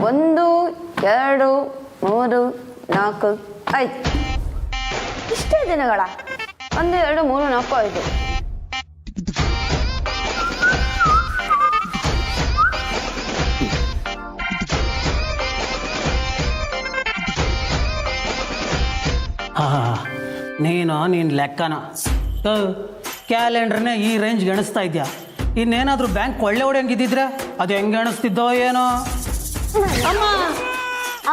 1 2 3 4 5 ಇಷ್ಟೇ ದಿನಗಳ 1 2 3 4 5 ನೀನು ಲೆಕ್ಕನ ಕ್ಯಾಲೆಂಡರ್ನೇ ಈ ರೇಂಜ್ ಎಣಿಸ್ತಾ ಇದೆಯಾ? ಇನ್ನೇನಾದರೂ ಬ್ಯಾಂಕ್ ಒಳ್ಳೆ ಹೊಡೆಯಂಗಿದ್ದಿದ್ರೆ ಅದು ಹೆಂಗೆ ಎಣಿಸ್ತಿದ್ದೋ ಏನೋ. ಅಮ್ಮ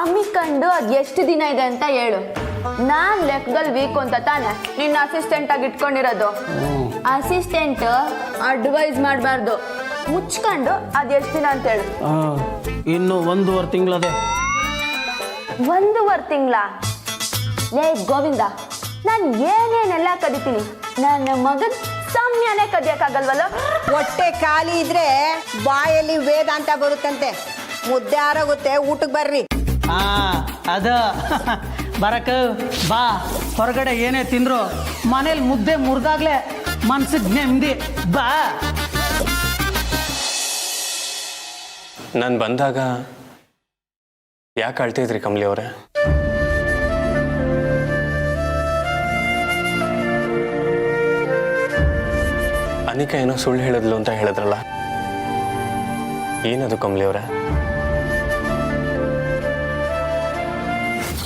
ಅಮ್ಮಿಕೊಂಡು ಅದು ಎಷ್ಟು ದಿನ ಇದೆ ಅಂತ ಹೇಳು. ನಾನು ಲೆಕ್ಕದಲ್ಲಿ ವೀಕು ಅಂತ ತಾನೆ ನಿನ್ನ ಅಸಿಸ್ಟೆಂಟ್ ಆಗಿ ಇಟ್ಕೊಂಡಿರೋದು. ಅಸಿಸ್ಟೆಂಟ್ ಅಡ್ವೈಸ್ ಮಾಡಬಾರ್ದು, ಮುಚ್ಕೊಂಡು ಅದು ಎಷ್ಟು ದಿನ ಅಂತ ಹೇಳು. ಇನ್ನು 1.5 ತಿಂಗಳದೆ. 1.5 ತಿಂಗಳ? ಲೇ ಗೋವಿಂದ, ನಾನು ಏನೇನೆಲ್ಲ ಕದಿತೀನಿ, ನನ್ನ ಮಗನ ಸಮಯನೇ ಕದಿಯಕ್ಕಾಗಲ್ವಲ್ಲ. ಹೊಟ್ಟೆ ಖಾಲಿ ಇದ್ರೆ ಬಾಯಲ್ಲಿ ವೇದಾಂತ ಬರುತ್ತಂತೆ. ಮುದ್ದೆ ಆರೋಗುತ್ತೆ, ಊಟಕ್ಕೆ ಬರ್ರಿ. ಅದ ಬರಕ ಬಾ. ಹೊರಗಡೆ ಏನೇ ತಿಂದ್ರು ಮನೇಲಿ ಮುದ್ದೆ ಮುರಿದಾಗ್ಲೇ ಮನ್ಸಿಗೆ ನೆಮ್ಮದಿ. ಬಾ. ನಾನು ಬಂದಾಗ ಯಾಕೆ ಅಳ್ತಿದ್ರಿ ಕಮಲಿ ಅವರೇ? ಅನಿಕಾ ಏನೋ ಸುಳ್ಳು ಹೇಳಿದ್ಲು ಅಂತ ಹೇಳಿದ್ರಲ್ಲ, ಏನದು ಕಮಲಿ ಅವರೇ?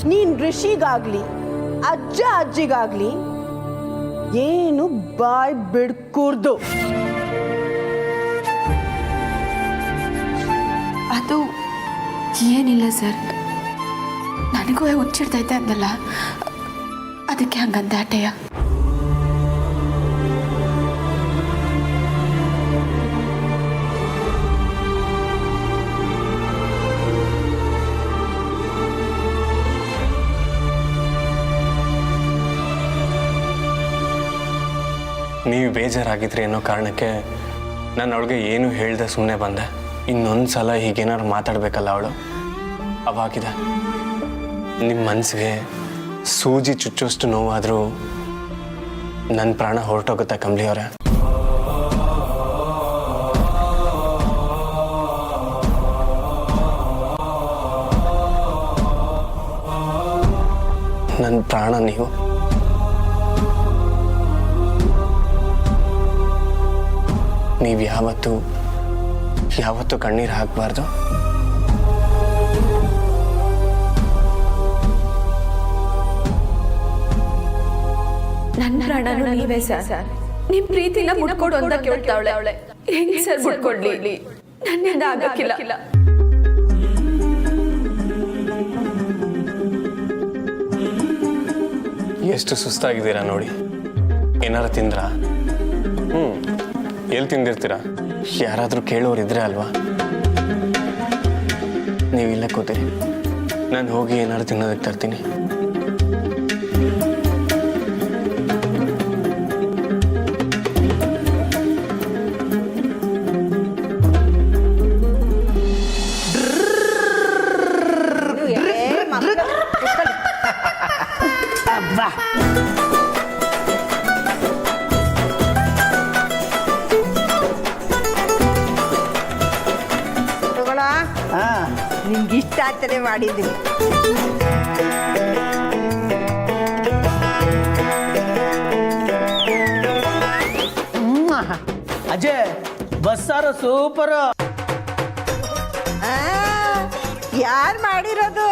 ನೀನ್ ಋಷಿಗಾಗ್ಲಿ ಅಜ್ಜ ಅಜ್ಜಿಗಾಗ್ಲಿ ಏನು ಬಾಯ್ ಬಿಡ್ಕೂರ್ದು. ಅದು ಏನಿಲ್ಲ ಸರ್, ನನಗೂ ಹುಚ್ಚಿಡ್ತೈತೆ ಅಂದಲ್ಲ, ಅದಕ್ಕೆ ಹಂಗಂದ ಆಟೆಯ. ನೀವು ಬೇಜಾರಾಗಿದ್ರಿ ಅನ್ನೋ ಕಾರಣಕ್ಕೆ ನಾನು ಅವಳಿಗೆ ಏನು ಹೇಳ್ದೆ ಸುಮ್ಮನೆ ಬಂದೆ. ಇನ್ನೊಂದು ಸಲ ಹೀಗೇನಾದ್ರು ಮಾತಾಡಬೇಕಲ್ಲ ಅವಳು. ಅವಾಗಿದೆ ನಿಮ್ಮ ಮನಸ್ಸಿಗೆ ಸೂಜಿ ಚುಚ್ಚೋಷ್ಟು ನೋವಾದರೂ ನನ್ನ ಪ್ರಾಣ ಹೊರಟೋಗುತ್ತೆ ಕಮಲಿ ಅವರೇ. ನನ್ನ ಪ್ರಾಣ ನೀವು. ನೀವು ಯಾವತ್ತೂ ಕಣ್ಣೀರು ಹಾಕಬಾರ್ದು. ನನ್ನ ಪ್ರಾಣನು ನೀವೇ ಸರ್. ನಿಮ್ ಪ್ರೀತಿನ ಮುಟ್ಕೊಡು ಅಂತ ಕೇಳ್ತಾವಳೆ ಅವಳೆ. ಹೆಂಗ್ ಸರ್ ಮುಟ್ಕೊಡ್ಲಿ? ನನ್ನಿಂದ ಆಗಕ್ಕಿಲ್ಲ. ಎಷ್ಟು ಸುಸ್ತಾಗಿದ್ದೀರಾ ನೋಡಿ. ಏನಾರ ತಿಂದ್ರಾ? ಎಲ್ಲಿ ತಿಂದಿರ್ತೀರಾ? ಯಾರಾದರೂ ಕೇಳೋರಿದ್ರೆ ಅಲ್ವಾ? ನೀವು ಇಲ್ಲೇ ಕೂತೀರಿ, ನಾನು ಹೋಗಿ ಏನಾದ್ರು ತಿನ್ನೋದಕ್ಕೆ ತರ್ತೀನಿ. ನಿಮ್ಗೆ ಇಷ್ಟ ಆಗ್ತದೆ ಮಾಡಿದ್ದೀನಿ. ಅಜಯ್, ಬಸ್ಸಾರು ಸೂಪರ್. ಯಾರು ಮಾಡಿರೋದು?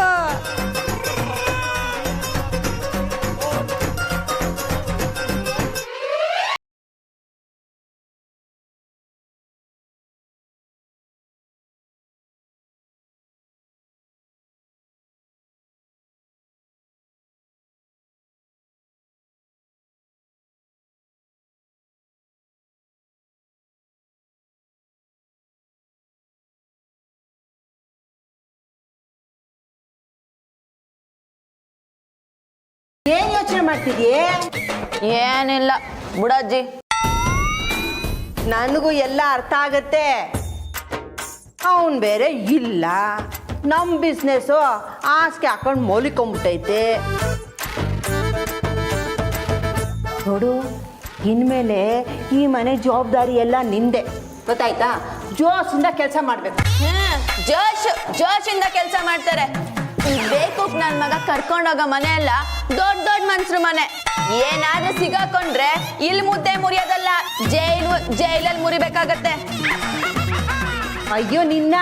ಏನ್ ಯೋಚನೆ ಮಾಡ್ತಿದ್ಯೇ? ಏನಿಲ್ಲ ಬುಡಜ್ಜಿ, ನನಗೂ ಎಲ್ಲ ಅರ್ಥ ಆಗತ್ತೆ. ಅವನ್ ಬೇರೆ ಇಲ್ಲ, ನಮ್ಮ ಬಿಸ್ನೆಸ್ಸು ಆಸ್ಕೆ ಹಾಕೊಂಡು ಮೌಲಿಕೊಂಬಿಟ್ಟೈತೆ. ನೋಡು, ಇನ್ಮೇಲೆ ಈ ಮನೆ ಜವಾಬ್ದಾರಿ ಎಲ್ಲ ನಿಂದೆ, ಗೊತ್ತಾಯ್ತಾ? ಜೋಸಿಂದ ಕೆಲಸ ಮಾಡ್ಬೇಕು. ಜೋಶಿಂದ ಕೆಲಸ ಮಾಡ್ತಾರೆ. ಬೇಕು ನನ್ ಮಗ ಕರ್ಕೊಂಡೋಗೋ ಮನೆ ಅಲ್ಲ, ದೊಡ್ಡ ದೊಡ್ಡ ಮನ್ಸ್ರು ಮನೆ. ಏನಾದ್ರೂ ಸಿಗಾಕೊಂಡ್ರೆ ಇಲ್ಲಿ ಮುದ್ದೆ ಮುರಿಯೋದಲ್ಲ, ಜೈಲಲ್ಲಿ ಮುರಿಬೇಕಾಗತ್ತೆ. ಅಯ್ಯೋ ನಿನ್ನ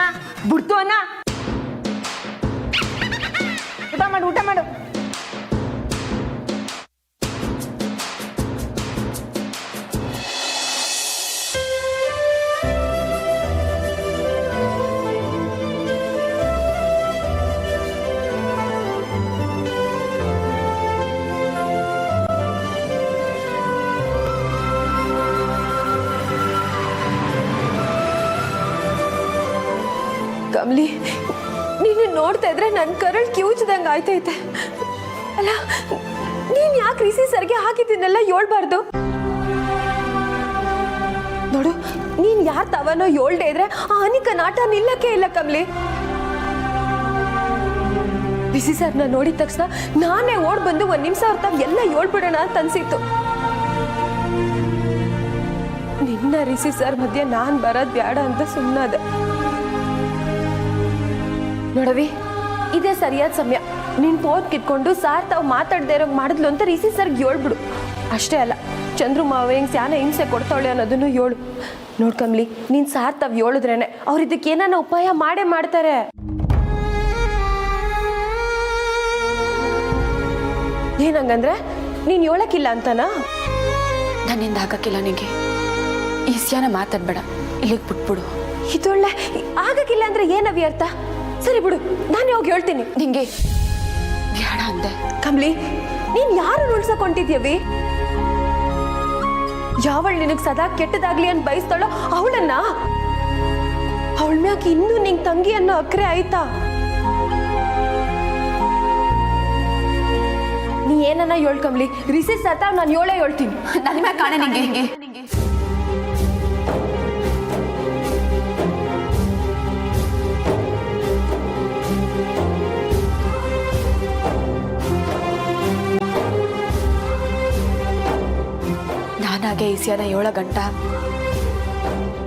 ಬಿಡ್ತು ಅನ್ನ. ಊಟ ಮಾಡು. ಕಮಲಿ, ನೀನು ನೋಡ್ತಾ ಇದ್ರೆ ನನ್ನ ಕರಳು ಕಿವುಚ್ದಂಗೆ ಆಯ್ತೈತೆ. ಅಲ್ಲ, ನೀನ್ ಯಾಕೆ ರಿಸಿ ಸರ್ಗೆ ಹಾಕಿದ್ದೀನೆಲ್ಲ ಹೇಳ್ಬಾರ್ದು? ನೋಡು, ನೀನ್ ಯಾರ್ ತವನೋ ಹೇಳ್ದೆ ಇದ್ರೆ ಆ ಅನಿಕ ನಾಟ ನಿಲ್ಲಕ್ಕೆ ಇಲ್ಲ ಕಮಲಿ. ರಿಸಿ ಸರ್ನ ನೋಡಿದ ತಕ್ಷಣ ನಾನೇ ಓಡ್ ಬಂದು 1 ನಿಮಿಷ ಅವ್ರ ತಾವ್ ಎಲ್ಲ ಹೇಳ್ಬಿಡೋಣ ಅಂತ ಅನ್ಸಿತ್ತು. ನಿನ್ನ ರಿಸಿ ಸರ್ ಮಧ್ಯೆ ನಾನ್ ಬರೋದ್ ಬೇಡ ಅಂತ ಸುಮ್ಮನಾದೆ. ನೋಡವಿ, ಇದೇ ಸರಿಯಾದ ಸಮಯ. ನೀನ್ ಫೋನ್ ಕಿತ್ಕೊಂಡು ಸಾರ್ ತಾವ್ ಮಾತಾಡ್ದೇ ಇರೋ ಮಾಡಿದ್ಲು ಅಂತ ರಿಸಿ ಸರ್ಗೆ ಹೇಳ್ಬಿಡು. ಅಷ್ಟೇ ಅಲ್ಲ, ಚಂದ್ರು ಮಾವ ಹೆಂಗ್ ಸ್ಯಾನ ಹಿಂಸೆ ಕೊಡ್ತಾವಳೆ ಅನ್ನೋದನ್ನು ಹೇಳು. ನೋಡ್ ಕಮ್ಲಿ, ನೀನ್ ಸಾರ್ ತಾವ್ ಹೇಳಿದ್ರೇನೆ ಅವ್ರ ಇದಕ್ಕೆ ಏನಾನ ಉಪಾಯ ಮಾಡೇ ಮಾಡ್ತಾರೆ. ಏನಂಗಂದ್ರೆ ನೀನ್ ಹೇಳಕ್ಕಿಲ್ಲ ಅಂತನಾ? ನನ್ನಿಂದ ಆಗಕ್ಕಿಲ್ಲ ನಿಂಗೆ. ಈ ಸ್ಯಾನ ಮಾತಾಡ್ಬೇಡ, ಇಲ್ಲಿಗೆ ಬಿಟ್ಬಿಡು. ಇದೊಳ್ಳೆ ಆಗಕ್ಕಿಲ್ಲ ಅಂದ್ರೆ ಏನವಿ ಅರ್ಥ? ಸರಿ ಬಿಡು, ನಾನೇ ಹೋಗಿ ಹೇಳ್ತೀನಿ. ನಿಂಗೆ ಬೇಡ ಅಂದೆ. ಕಮ್ಲಿ, ನೀನ್ ಯಾರು ಉಳ್ಸಕೊಂಡಿದ್ಯವಿ? ಯಾವಳು ನಿನಗ್ ಸದಾ ಕೆಟ್ಟದಾಗ್ಲಿ ಅಂತ ಬಯಸ್ತಾಳೋ ಅವಳನ್ನ, ಅವಳ ಮ್ಯಾಗ ಇನ್ನೂ ನಿಂಗ್ ತಂಗಿ ಅನ್ನೋ ಅಕ್ರೆ ಆಯ್ತಾ? ನೀ ಏನನ್ನ ಹೇಳ್ ಕಮ್ಲಿ, ರಿಸೀಸ್ ಆತ ನಾನು ಹೇಳ್ತೀನಿ. ನನ್ನ ಮ್ಯಾಗ ಕಾಣೆ ನಿಂಗೆ. ನಾನಾಗೆ ಈಸ್ಯಾನ 7 ಗಂಟ,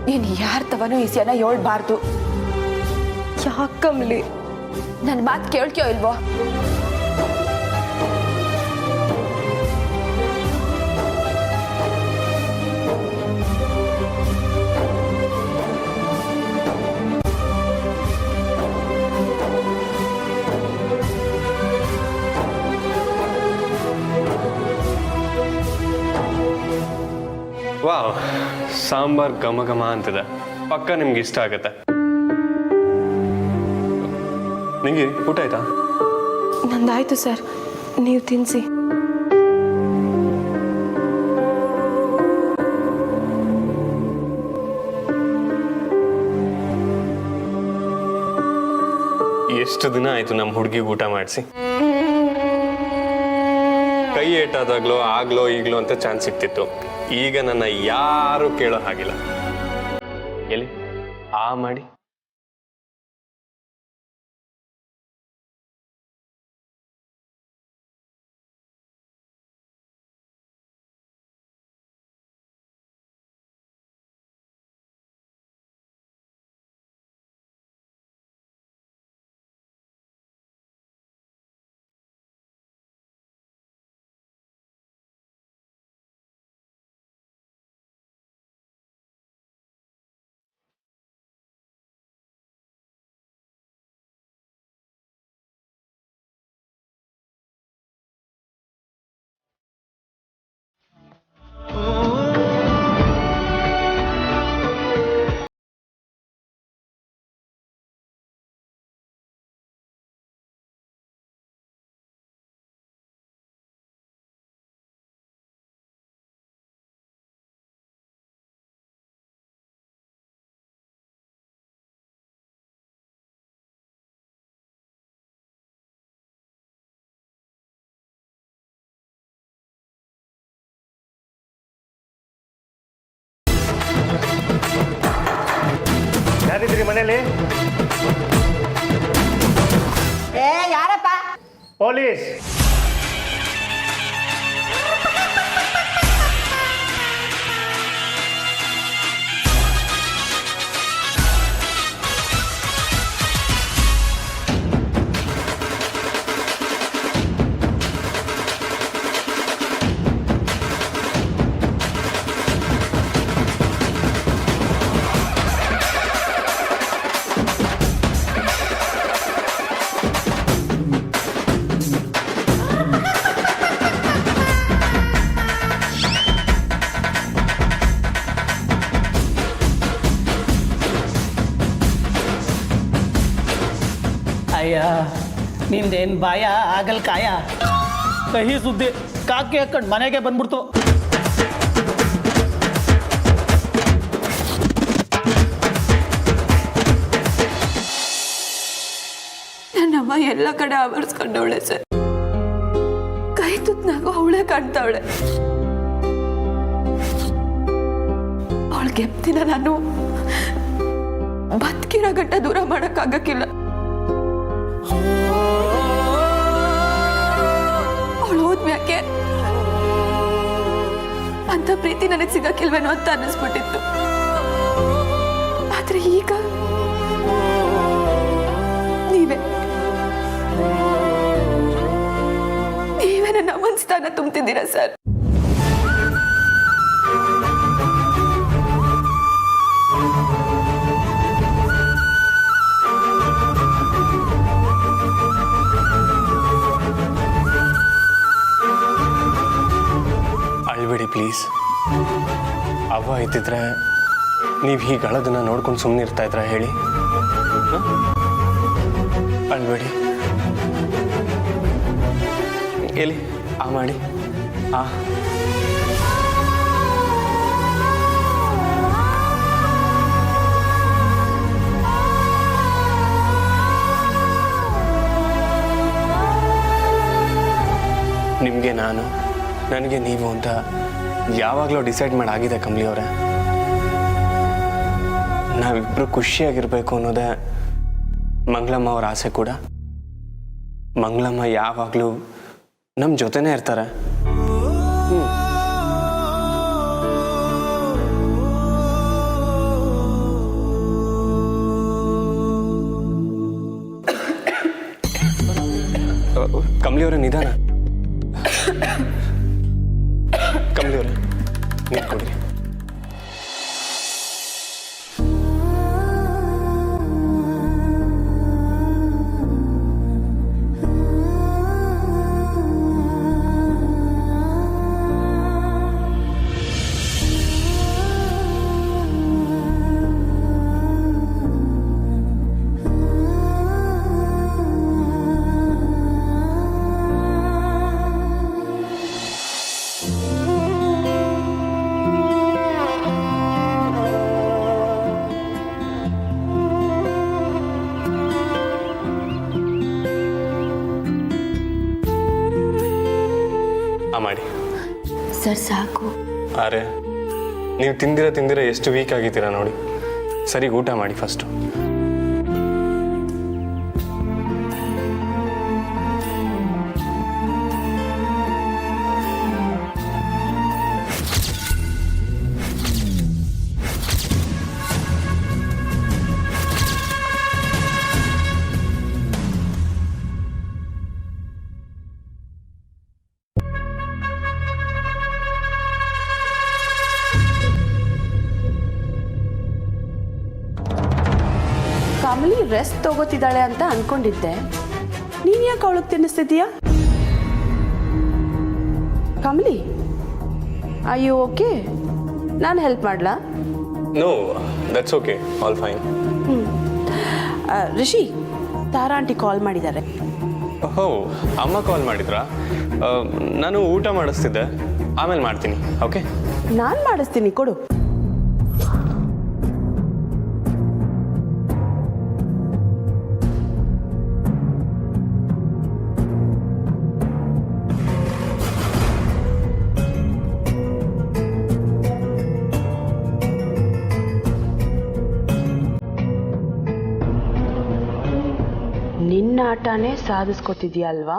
ನೀನ್ ಯಾರ ತವನೂ ಈಸ್ಯಾನ ಹೇಳ್ಬಾರ್ದು. ಯಾಕಮ್ಲಿ? ನನ್ನ ಮಾತು ಕೇಳ್ತೀಯೋ ಇಲ್ವೋ? ವಾವ್, ಸಾಂಬಾರ್ ಘಮ ಘಮ ಅಂತಿದೆ. ಪಕ್ಕ ನಿಮ್ಗೆ ಇಷ್ಟ ಆಗತ್ತೆ. ನಿಂಗೆ ಊಟ ಆಯ್ತಾ? ನಂದಾಯ್ತು ಸರ್, ನೀವು ತಿನ್ಸಿ. ಎಷ್ಟು ದಿನ ಆಯ್ತು ನಮ್ಮ ಹುಡುಗಿಗೆ ಊಟ ಮಾಡಿಸಿ. ಕೈ ಏಟಾದಾಗ್ಲೋ ಆಗ್ಲೋ ಈಗ್ಲೋ ಅಂತ ಚಾನ್ಸ್ ಸಿಕ್ತಿತ್ತು. ಈಗ ನನ್ನ ಯಾರು ಕೇಳೋ ಹಾಗಿಲ್ಲ. ಎಲ್ಲಿ ಆ ಮಾಡಿ ಯಾರಿದ್ರಿ ಮನೇಲಿ? ಯಾರಪ್ಪ? ಪೊಲೀಸ್. ಅಯ್ಯ ನಿಂದೇನು ಬಾಯ ಆಗಲ್ ಕಾಯ ಕಹಿ ಸುದ್ದಿ ಕಾಕಿ ಹಾಕೊಂಡು ಮನೆಗೆ ಬಂದ್ಬಿಡ್ತು. ನನ್ನಮ್ಮ ಎಲ್ಲ ಕಡೆ ಆವರಿಸ್ಕೊಂಡವಳೆ ಸರ್. ಕೈ ತುತ್ನಾಗೂ ಅವಳೇ ಕಾಣ್ತಾವಳೆ. ಅವಳ ಗೆಪ್ತಿನ ನಾನು ಬದುಕಿರೋ ಗಂಟ ದೂರ ಮಾಡೋಕ್ಕಾಗಕ್ಕಿಲ್ಲ. ಅವಳು ಹೋದ್ಮ್ಯಾಕೆ ಅಂತ ಪ್ರೀತಿ ನನಗೆ ಸಿಗಕ್ಕಿಲ್ವೇನೋ ಅಂತ ಅನ್ನಿಸ್ಬಿಟ್ಟಿತ್ತು. ಆದ್ರೆ ಈಗ ನೀವೇ ನನ್ನ ಮನಸ್ಥಾನ ತುಂಬ್ತಿದ್ದೀರಾ ಸರ್. ಅಳ್ಬೇಡಿ ಪ್ಲೀಸ್. ಅವ್ವ ಇದ್ದಿದ್ರೆ ನೀವು ಹೀಗೆ ಅಳೋದನ್ನ ನೋಡ್ಕೊಂಡು ಸುಮ್ಮನೆ ಇರ್ತಾ ಇದ್ರ ಹೇಳಿ? ಅಳ್ಬೇಡಿ. ಎಲ್ಲಿ ಆ ಮಾಡಿ ಆ ನಿಮಗೆ ನಾನು, ನನಗೆ ನೀವು ಅಂತ ಯಾವಾಗಲೂ ಡಿಸೈಡ್ ಮಾಡಾಗಿದೆ ಕಮಲಿ ಅವರೇ. ನಾವಿಬ್ಬರು ಖುಷಿಯಾಗಿರ್ಬೇಕು ಅನ್ನೋದೇ ಮಂಗಳಮ್ಮ ಅವ್ರ ಆಸೆ ಕೂಡ. ಮಂಗಳಮ್ಮ ಯಾವಾಗಲೂ ನಮ್ಮ ಜೊತೆನೇ ಇರ್ತಾರೆ. ಕಮಲಿ ಅವರೇ ನಿಧಾನ. ಕಮಲಿ ಅವರೇ ನೀರು ಕೊಡ್ರಿ. ಮಾಡಿ ಸರ್ ಸಾಕು. ಅರೆ ನೀವು ತಿಂದಿರ ಎಷ್ಟು ವೀಕ್ ಆಗಿದ್ದೀರಾ ನೋಡಿ. ಸರಿ ಊಟ ಮಾಡಿ ಫಸ್ಟು. ಕಮಲಿ ರೆಸ್ಟ್ ತಗೋತಿದ್ದಾಳೆ ಅಂತ ಅನ್ಕೊಂಡಿದ್ದೆ. ನೀನ್ ಯಾಕೆ ಅವಳಿಗೆ ತಿನ್ನಿಸ್ತಿದ್ದೀಯಾ? ಕಮಲಿ ಅಯ್ಯೋ ಓಕೆ, ನಾನು ಹೆಲ್ಪ್ ಮಾಡ್ಲಾ? No that's okay, all fine. Rishi, Tara aunty call ಮಾಡಿದ್ದಾರೆ. ಓಹೋ, ಅಮ್ಮ ಕಾಲ್ ಮಾಡಿದ್ರಾ? ನಾನು ಊಟ ಮಾಡಿಸ್ತಿದ್ದೆ, ಆಮೇಲೆ ಮಾಡ್ತೀನಿ. ಓಕೆ, ನಾನು ಮಾಡಿಸ್ತೀನಿ, ಕೊಡು. ನಿನ್ನ ಆಟನೇ ಸಾಧಿಸ್ಕೊತಿದ್ಯಾ ಅಲ್ವಾ?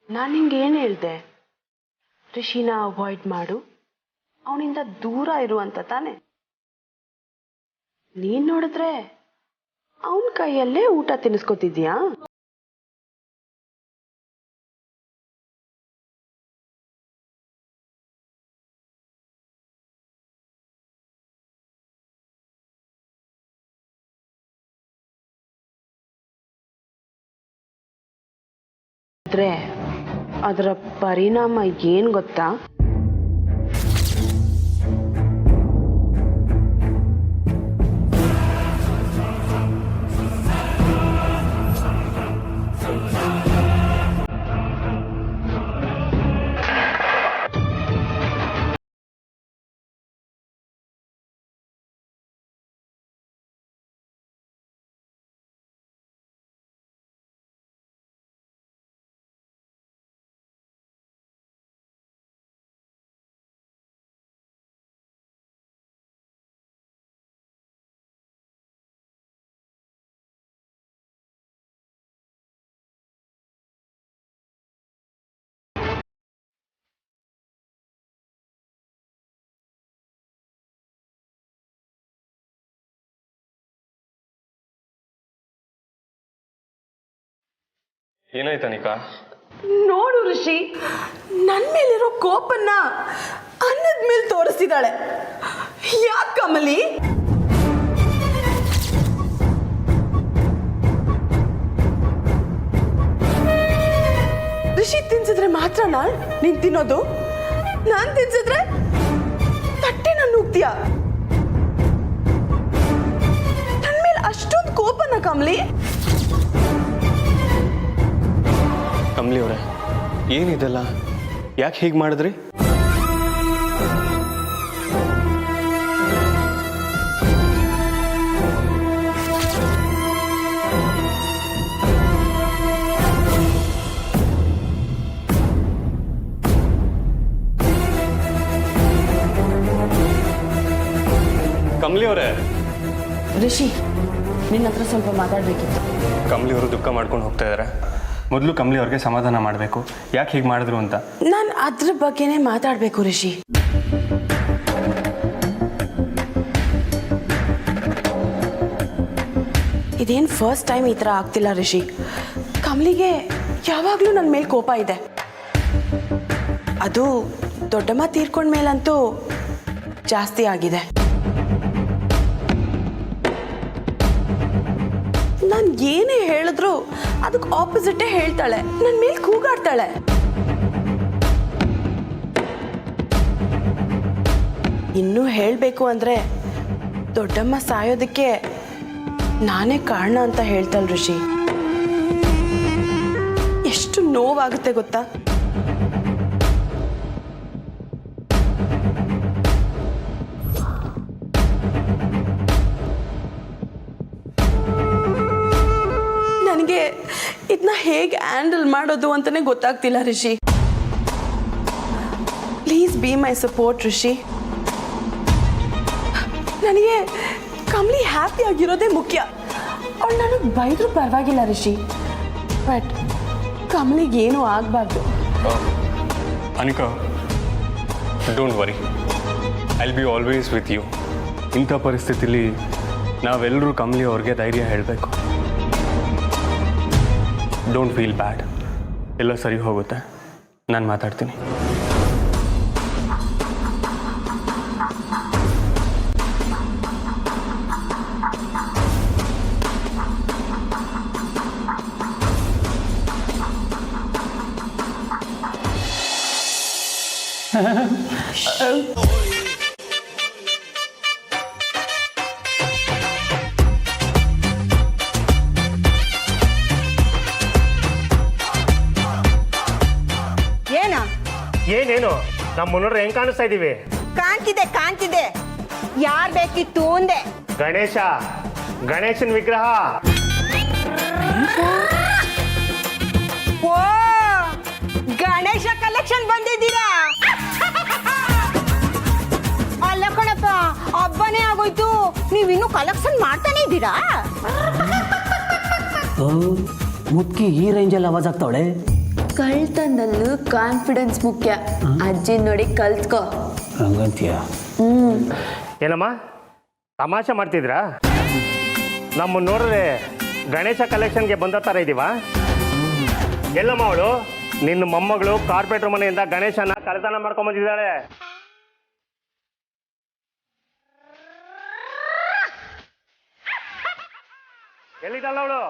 ನಾನು ನಿಂಗೆ ಏನು ಹೇಳ್ದೆ? ರಿಷಿನ ಅವಾಯ್ಡ್ ಮಾಡು, ಅವನಿಂದ ದೂರ ಇರುವಂತ ತಾನೆ. ನೀನ್ ನೋಡಿದ್ರೆ ಅವನ ಕೈಯಲ್ಲೇ ಊಟ ತಿನ್ನಿಸ್ಕೊತಿದ್ಯಾ? ಅದರ ಪರಿಣಾಮ ಏನು ಗೊತ್ತಾ? ಏನಾಯ್ತು ಅನಿಕಾ? ನೋಡು ಋಷಿ, ನನ್ನ ಮೇಲಿರೋ ಕೋಪನ್ನ ಅನ್ನದ ಮೇಲೆ ತೋರಿಸ್ತಿದ್ದಾಳೆ. ಯಾಕೆ ಕಮಲಿ? ಋಷಿ ತಿನ್ಸಿದ್ರೆ ಮಾತ್ರನಾ ನೀನ್ ತಿನ್ನೋದು? ನಾನ್ ತಿನ್ಸಿದ್ರೆ ತಟ್ಟೆ ನಾನು ನುಗ್ತೀಯ? ನನ್ನ ಮೇಲೆ ಅಷ್ಟೊಂದು ಕೋಪನ ಕಮಲಿ? ಕಮಲಿ ಅವರೇ, ಏನಿದೆಲ್ಲ? ಯಾಕೆ ಹೀಗೆ ಮಾಡಿದ್ರಿ? ಕಮಲಿ ಅವರೇ, ಋಷಿ, ನಿನ್ನ ಹತ್ರ ಸ್ವಲ್ಪ ಮಾತಾಡ್ಬೇಕಿತ್ತು. ಕಮಲಿ ಅವರು ದುಃಖ ಮಾಡ್ಕೊಂಡು ಹೋಗ್ತಾ ಇದ್ದಾರೆ. ಮೊದಲು ಕಮಲಿ ಅವ್ರಿಗೆ ಸಮಾಧಾನ ಮಾಡಬೇಕು, ಯಾಕೆ ಹೀಗೆ ಮಾಡಿದ್ರು ಅಂತ. ನಾನು ಅದ್ರ ಬಗ್ಗೆನೇ ಮಾತಾಡಬೇಕು ಋಷಿ. ಇದೇನು ಫಸ್ಟ್ ಟೈಮ್ ಈ ಥರ ಆಗ್ತಿಲ್ಲ ಋಷಿ. ಕಮಲಿಗೆ ಯಾವಾಗಲೂ ನನ್ನ ಮೇಲೆ ಕೋಪ ಇದೆ. ಅದು ದೊಡ್ಡಮ್ಮ ತೀರ್ಕೊಂಡ್ಮೇಲಂತೂ ಜಾಸ್ತಿ ಆಗಿದೆ. ನಾನು ಏನೇ ಹೇಳಿದ್ರು ಅದಕ್ಕೆ ಆಪೋಸಿಟೇ ಹೇಳ್ತಾಳೆ, ನನ್ನ ಮೇಲೆ ಕೂಗಾಡ್ತಾಳೆ. ಇನ್ನೂ ಹೇಳಬೇಕು ಅಂದರೆ ದೊಡ್ಡಮ್ಮ ಸಾಯೋದಕ್ಕೆ ನಾನೇ ಕಾರಣ ಅಂತ ಹೇಳ್ತಾಳೆ ಋಷಿ. ಎಷ್ಟು ನೋವಾಗುತ್ತೆ ಗೊತ್ತಾ? ನನಗೆ ಇದನ್ನ ಹೇಗೆ ಹ್ಯಾಂಡಲ್ ಮಾಡೋದು ಅಂತಲೇ ಗೊತ್ತಾಗ್ತಿಲ್ಲ ಋಷಿ. ಪ್ಲೀಸ್ ಬಿ ಮೈ ಸಪೋರ್ಟ್ ಋಷಿ. ನನಗೆ ಕಮಲಿ ಹ್ಯಾಪಿ ಆಗಿರೋದೇ ಮುಖ್ಯ. ಅವಳು ನನಗೆ ಬೈದರೂ ಪರವಾಗಿಲ್ಲ ಋಷಿ, ಬಟ್ ಕಮಲಿಗೆ ಏನೂ ಆಗಬಾರ್ದು. Anika, don't worry, I will be always with you. ಇಂಥ ಪರಿಸ್ಥಿತಿಲಿ ನಾವೆಲ್ಲರೂ ಕಮಲಿ ಅವ್ರಿಗೆ ಧೈರ್ಯ ಹೇಳಬೇಕು. ಡೋಂಟ್ ಫೀಲ್ ಬ್ಯಾಡ್, ಎಲ್ಲ ಸರಿ ಹೋಗುತ್ತೆ. ನಾನು ಮಾತಾಡ್ತೀನಿ. ಏನ ಏನೇನು ನಮ್ಮ ಮುನ್ನೋಡ್ರೆ ಹೆಂಗ್ ಕಾಣಿಸ್ತಾ ಇದೀವಿ? ಕಾಣ್ತಿದೆ ಕಾಣ್ತಿದೆ. ಯಾರ್ ಬೇಕಿತ್ತು ಅಂದೆ. ಗಣೇಶ, ಗಣೇಶನ್ ವಿಗ್ರಹ. ಓ, ಗಣೇಶ ಕಲೆಕ್ಷನ್ ಬಂದಿದ್ದೀರಾ? ಅಲ್ಲ ಕಣಪ್ಪ, ಹಬ್ಬನೇ ಆಗೋಯ್ತು, ನೀವಿನ್ನೂ ಕಲೆಕ್ಷನ್ ಮಾಡ್ತಾನೆ ಇದ್ದೀರಾ? ಮುದ್ಕಿ ಈ ರೇಂಜಲ್ಲಿ ಆವಾಜ್ ಆಗ್ತಾವಳೆ. ಕಳ್ತನದಲ್ಲೂ ಕಾನ್ಫಿಡೆನ್ಸ್ ಮುಖ್ಯ. ಅಜ್ಜಿ ನೋಡಿ ಕಲ್ತ್ಕೋ. ಹಂಗಂತೀಯ? ಏನಮ್ಮ ತಮಾಷೆ ಮಾಡ್ತಿದ್ರಾ? ನಮ್ಮ ನೋಡಿದ್ರೆ ಗಣೇಶ ಕಲೆಕ್ಷನ್ಗೆ ಬಂದ ಥರ ಇದೀವಾ? ಎಲ್ಲಮ್ಮ ಅವಳು? ನಿನ್ನ ಮೊಮ್ಮಗಳು ಕಾರ್ಪೊರೇಟರ್ ಮನೆಯಿಂದ ಗಣೇಶನ ಕಳ್ತನ ಮಾಡ್ಕೊಂಬಂದಿದ್ದಾಳೆ. ಎಲ್ಲಿದ್ದಾಳ ಅವಳು?